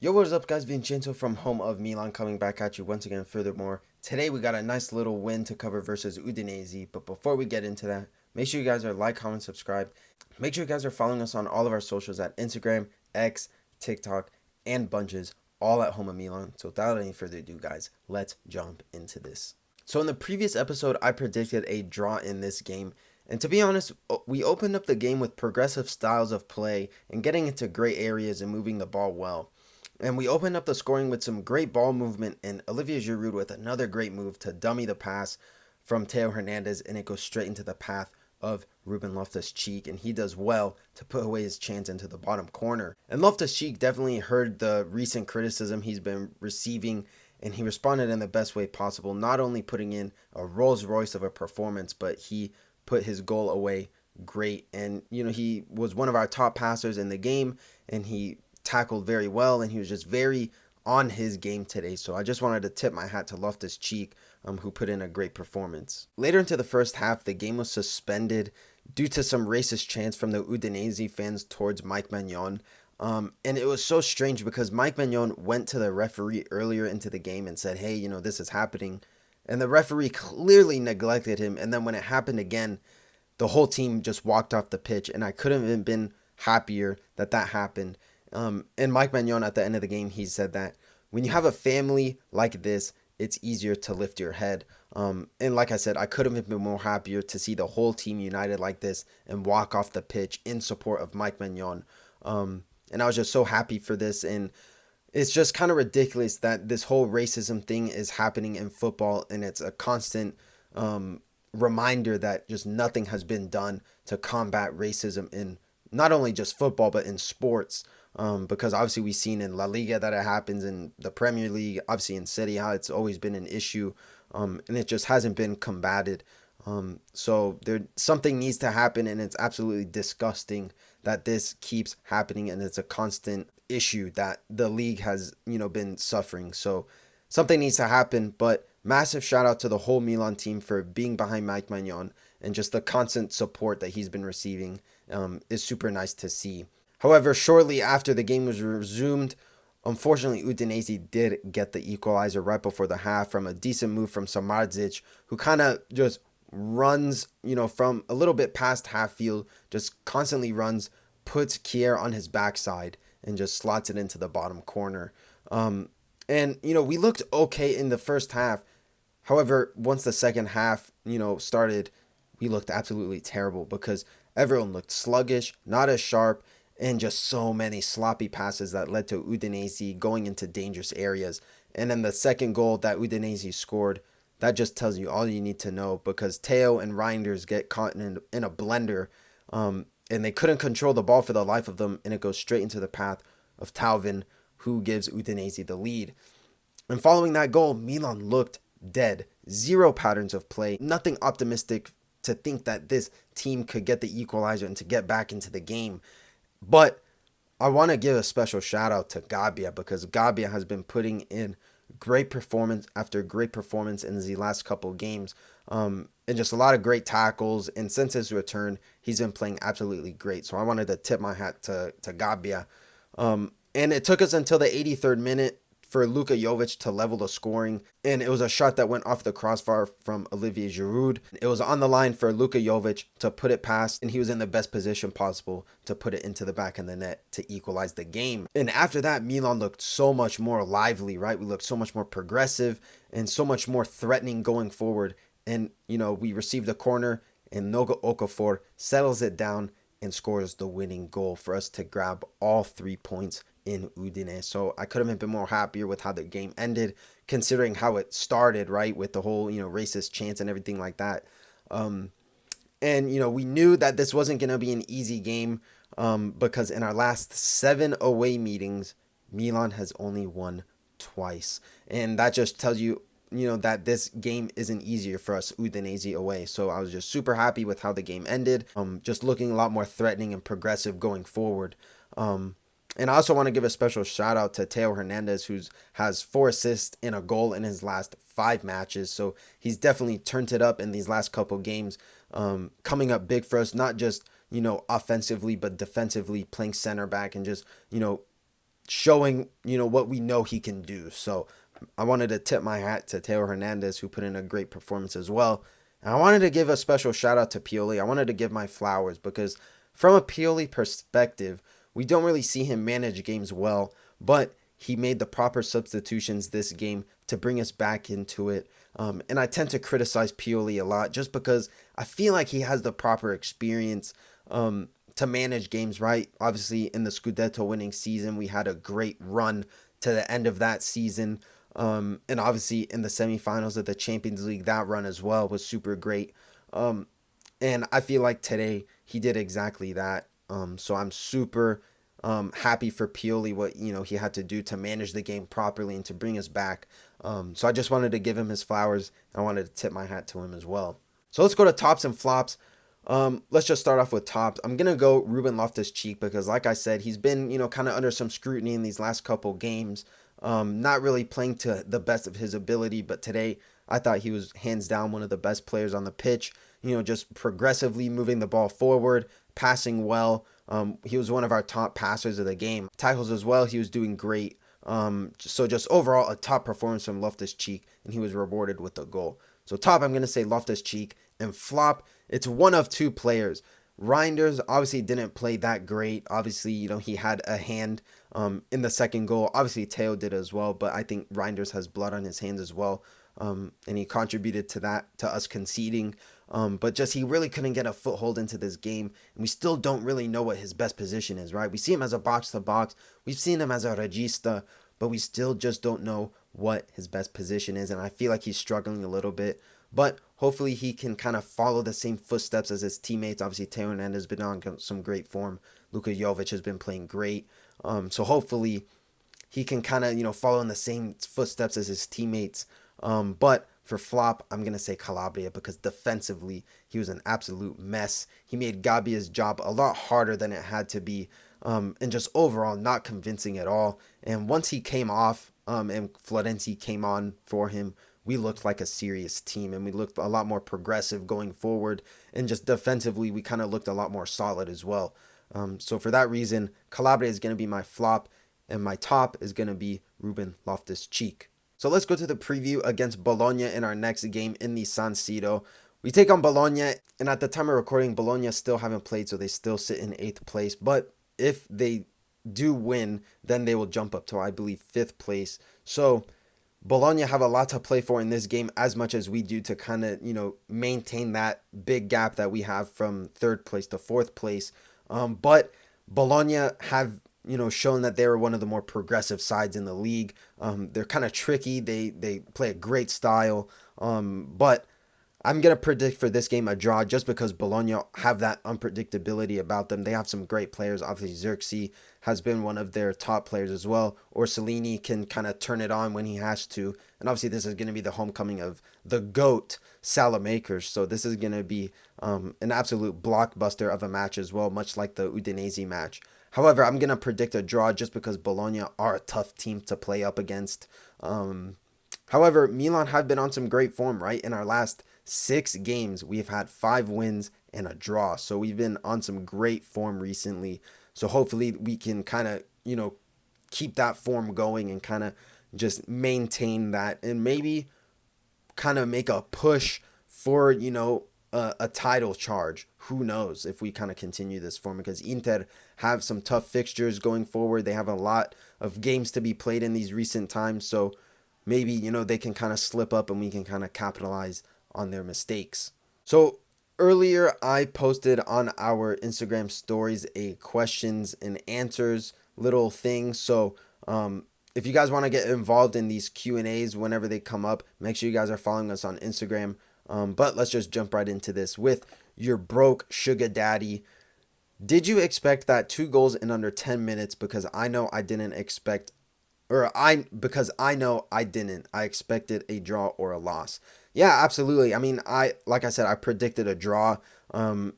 Yo, what is up, guys? Vincenzo from home of Milan coming back at you once again. Furthermore, today we got a nice little win to cover versus Udinese. But before we get into that, make sure you guys are like, comment, subscribe. Make sure you guys are following us on all of our socials at Instagram, X, TikTok, and Bunches, all at home of Milan. So without any further ado, guys, let's jump into this. So in the previous episode, I predicted a draw in this game. And to be honest, we opened up the game with progressive styles of play and getting into great areas and moving the ball well. And we opened up the scoring with some great ball movement and Olivier Giroud with another great move to dummy the pass from Theo Hernandez, and it goes straight into the path of Ruben Loftus-Cheek, and he does well to put away his chance into the bottom corner. And Loftus-Cheek definitely heard the recent criticism he's been receiving, and he responded in the best way possible, not only putting in a Rolls Royce of a performance, but he put his goal away great. And, he was one of our top passers in the game, and he tackled very well, and he was just very on his game today. So I just wanted to tip my hat to Loftus-Cheek, who put in a great performance. Later into the first half, the game was suspended due to some racist chants from the Udinese fans towards Mike Maignan. And it was so strange because Mike Maignan went to the referee earlier into the game and said, hey, this is happening. And the referee clearly neglected him. And then when it happened again, the whole team just walked off the pitch. And I couldn't have been happier that that happened. And Mike Maignan at the end of the game, he said that when you have a family like this, it's easier to lift your head. And like I said, I couldn't have been more happier to see the whole team united like this and walk off the pitch in support of Mike Maignan. And I was just so happy for this. And it's just kind of ridiculous that this whole racism thing is happening in football, and it's a constant reminder that just nothing has been done to combat racism in not only just football, but in sports. Because obviously we've seen in La Liga that it happens, in the Premier League, obviously in Serie A, it's always been an issue, and it just hasn't been combated. So something needs to happen, and it's absolutely disgusting that this keeps happening, and it's a constant issue that the league has, been suffering. So something needs to happen, but massive shout out to the whole Milan team for being behind Mike Maignan, and just the constant support that he's been receiving is super nice to see. However, shortly after the game was resumed, unfortunately, Udinese did get the equalizer right before the half from a decent move from Samardzic, who kind of just runs, from a little bit past half field, just constantly runs, puts Kier on his backside, and just slots it into the bottom corner. And, we looked okay in the first half. However, once the second half, started, we looked absolutely terrible because everyone looked sluggish, not as sharp, and just so many sloppy passes that led to Udinese going into dangerous areas. And then the second goal that Udinese scored, that just tells you all you need to know, because Theo and Reinders get caught in a blender, and they couldn't control the ball for the life of them, and it goes straight into the path of Tauvin, who gives Udinese the lead. And following that goal, Milan looked dead. Zero patterns of play, nothing optimistic to think that this team could get the equalizer and to get back into the game. But I want to give a special shout out to Gabbia, because Gabbia has been putting in great performance after great performance in the last couple of games, and just a lot of great tackles. And since his return, he's been playing absolutely great. So I wanted to tip my hat to Gabbia. And it took us until the 83rd minute for Luka Jovic to level the scoring, and it was a shot that went off the crossbar from Olivier Giroud. It was on the line for Luka Jovic to put it past, and he was in the best position possible to put it into the back of the net to equalize the game. And after that, Milan looked so much more lively, right? We looked so much more progressive and so much more threatening going forward. And, we received a corner, and Noga Okafor settles it down and scores the winning goal for us to grab all 3 points in Udine. So I couldn't have been more happier with how the game ended, considering how it started, right, with the whole, racist chants and everything like that. And, we knew that this wasn't going to be an easy game, because in our last 7 away meetings, Milan has only won twice. And that just tells you, that this game isn't easier for us, Udinese away. So I was just super happy with how the game ended, just looking a lot more threatening and progressive going forward. And I also want to give a special shout out to Theo Hernandez, who has 4 assists and a goal in his last 5 matches. So he's definitely turned it up in these last couple games, coming up big for us, not just, offensively, but defensively, playing center back and just, showing, what we know he can do. So I wanted to tip my hat to Teo Hernandez, who put in a great performance as well. And I wanted to give a special shout out to Pioli. I wanted to give my flowers because from a Pioli perspective, we don't really see him manage games well, but he made the proper substitutions this game to bring us back into it. And I tend to criticize Pioli a lot just because I feel like he has the proper experience to manage games, right? Obviously, in the Scudetto winning season, we had a great run to the end of that season. And obviously, in the semifinals of the Champions League, that run as well was super great. And I feel like today he did exactly that. So I'm super happy for Pioli what he had to do to manage the game properly and to bring us back. So I just wanted to give him his flowers. I wanted to tip my hat to him as well. So let's go to tops and flops. Let's just start off with tops. I'm gonna go Ruben Loftus-Cheek because, like I said, he's been kind of under some scrutiny in these last couple games. Not really playing to the best of his ability, but today I thought he was hands down one of the best players on the pitch. Just progressively moving the ball forward, passing well. He was one of our top passers of the game. Tackles as well, he was doing great. So just overall a top performance from Loftus-Cheek, and he was rewarded with a goal. So top, I'm going to say Loftus-Cheek, and flop, it's one of two players. Reinders obviously didn't play that great. Obviously, he had a hand in the second goal. Obviously, Teo did as well, but I think Reinders has blood on his hands as well. And he contributed to that, to us conceding. But just he really couldn't get a foothold into this game. And we still don't really know what his best position is, right? We see him as a box-to-box. We've seen him as a regista, but we still just don't know what his best position is. And I feel like he's struggling a little bit. But hopefully he can kind of follow the same footsteps as his teammates. Obviously, Teo Hernandez has been on some great form. Luka Jovic has been playing great. So hopefully he can kind of, follow in the same footsteps as his teammates. But for flop, I'm going to say Calabria because defensively, he was an absolute mess. He made Gabia's job a lot harder than it had to be. And just overall, not convincing at all. And once he came off and Florenzi came on for him, we looked like a serious team and we looked a lot more progressive going forward. And just defensively, we kind of looked a lot more solid as well. So for that reason, Calabria is going to be my flop and my top is going to be Ruben Loftus-Cheek. So let's go to the preview against Bologna in our next game in the San Siro. We take on Bologna, and at the time of recording, Bologna still haven't played, so they still sit in 8th place. But if they do win, then they will jump up to, I believe, 5th place. So Bologna have a lot to play for in this game as much as we do to kind of, maintain that big gap that we have from 3rd place to 4th place. But Bologna have shown that they're one of the more progressive sides in the league. They're kind of tricky. They play a great style. But I'm going to predict for this game a draw just because Bologna have that unpredictability about them. They have some great players. Obviously, Xerxes has been one of their top players as well. Orsolini can kind of turn it on when he has to. And obviously, this is going to be the homecoming of the GOAT, Salamakers. So this is going to be an absolute blockbuster of a match as well, much like the Udinese match. However, I'm going to predict a draw just because Bologna are a tough team to play up against. However, Milan have been on some great form, right? In our last 6 games, we've had 5 wins and a draw. So we've been on some great form recently. So hopefully we can kind of, keep that form going and kind of just maintain that and maybe kind of make a push for, a title charge. Who knows if we kind of continue this form because Inter have some tough fixtures going forward. They have a lot of games to be played in these recent times. So maybe, they can kind of slip up and we can kind of capitalize on their mistakes. So earlier I posted on our Instagram stories a questions and answers little thing. So if you guys want to get involved in these Q&As whenever they come up, make sure you guys are following us on Instagram. But let's just jump right into this with your broke sugar daddy. Did you expect that 2 goals in under 10 minutes? Because I know I didn't expect, because I know I didn't. I expected a draw or a loss. Yeah, absolutely. I mean, like I said, I predicted a draw. And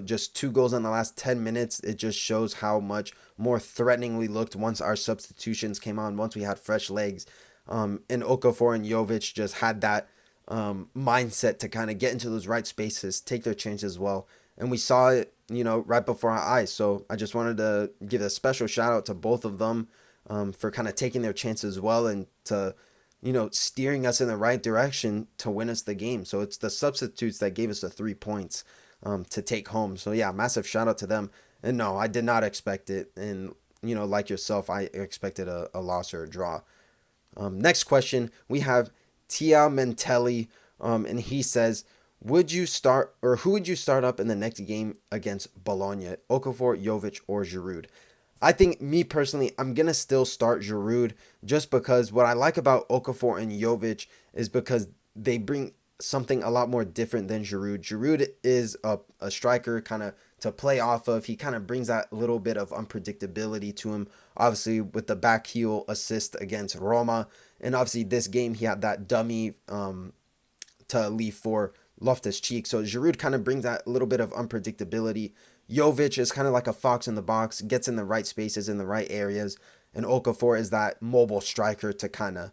just 2 goals in the last 10 minutes. It just shows how much more threatening we looked once our substitutions came on, once we had fresh legs. And Okafor and Jovic just had that mindset to kind of get into those right spaces, take their chances well, and we saw it, right before our eyes. So I just wanted to give a special shout out to both of them, for kind of taking their chances well and to, steering us in the right direction to win us the game. So it's the substitutes that gave us the 3 points, to take home. So yeah, massive shout out to them. And no, I did not expect it. And, like yourself, I expected a loss or a draw. Next question, we have Tia Mentelli, and he says, would you start, or who would you start up in the next game against Bologna? Okafor, Jovic, or Giroud? I think, me personally, I'm going to still start Giroud, just because what I like about Okafor and Jovic is because they bring something a lot more different than Giroud. Giroud is a striker kind of to play off of. He kind of brings that little bit of unpredictability to him. Obviously, with the back heel assist against Roma. And obviously, this game, he had that dummy to leave for Loftus-Cheek. So Giroud kind of brings that little bit of unpredictability. Jovic is kind of like a fox in the box, gets in the right spaces, in the right areas. And Okafor is that mobile striker to kind of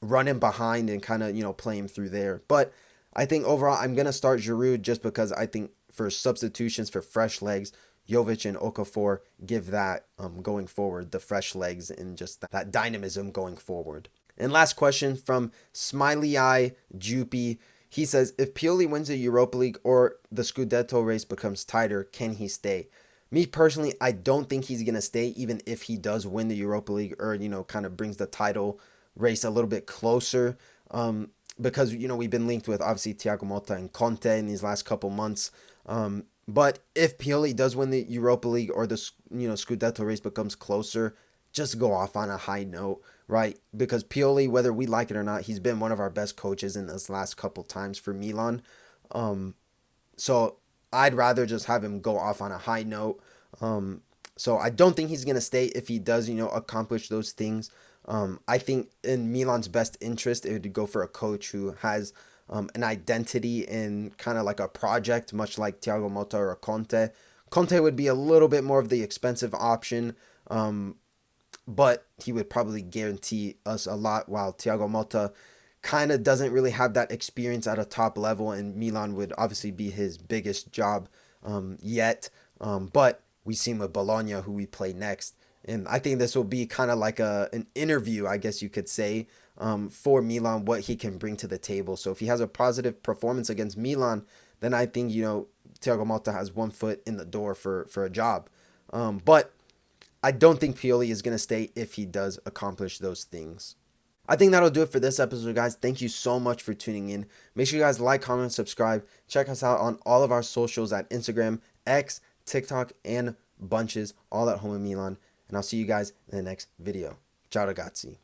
run him behind and kind of, play him through there. But I think overall, I'm going to start Giroud just because I think for substitutions, for fresh legs, Jovic and Okafor give that going forward, the fresh legs and just that dynamism going forward. And last question from Smiley Eye Jupy. He says, if Pioli wins the Europa League or the Scudetto race becomes tighter, can he stay? Me personally, I don't think he's going to stay, even if he does win the Europa League or, kind of brings the title race a little bit closer. Because, we've been linked with, obviously, Thiago Motta and Conte in these last couple months. But if Pioli does win the Europa League or the, Scudetto race becomes closer, just go off on a high note, right? Because Pioli, whether we like it or not, he's been one of our best coaches in this last couple times for Milan. So I'd rather just have him go off on a high note. So I don't think he's going to stay if he does, accomplish those things. I think in Milan's best interest, it would go for a coach who has an identity and kind of like a project, much like Thiago Motta or Conte. Conte would be a little bit more of the expensive option, but he would probably guarantee us a lot, while Thiago Motta kind of doesn't really have that experience at a top level, and Milan would obviously be his biggest job yet. But we see him with Bologna, who we play next. And I think this will be kind of like an interview, I guess you could say, for Milan, what he can bring to the table. So if he has a positive performance against Milan, then I think, Thiago Motta has one foot in the door for a job. But I don't think Pioli is going to stay if he does accomplish those things. I think that'll do it for this episode, guys. Thank you so much for tuning in. Make sure you guys like, comment, subscribe. Check us out on all of our socials at Instagram, X, TikTok, and Bunches, all at Home in Milan. And I'll see you guys in the next video. Ciao ragazzi.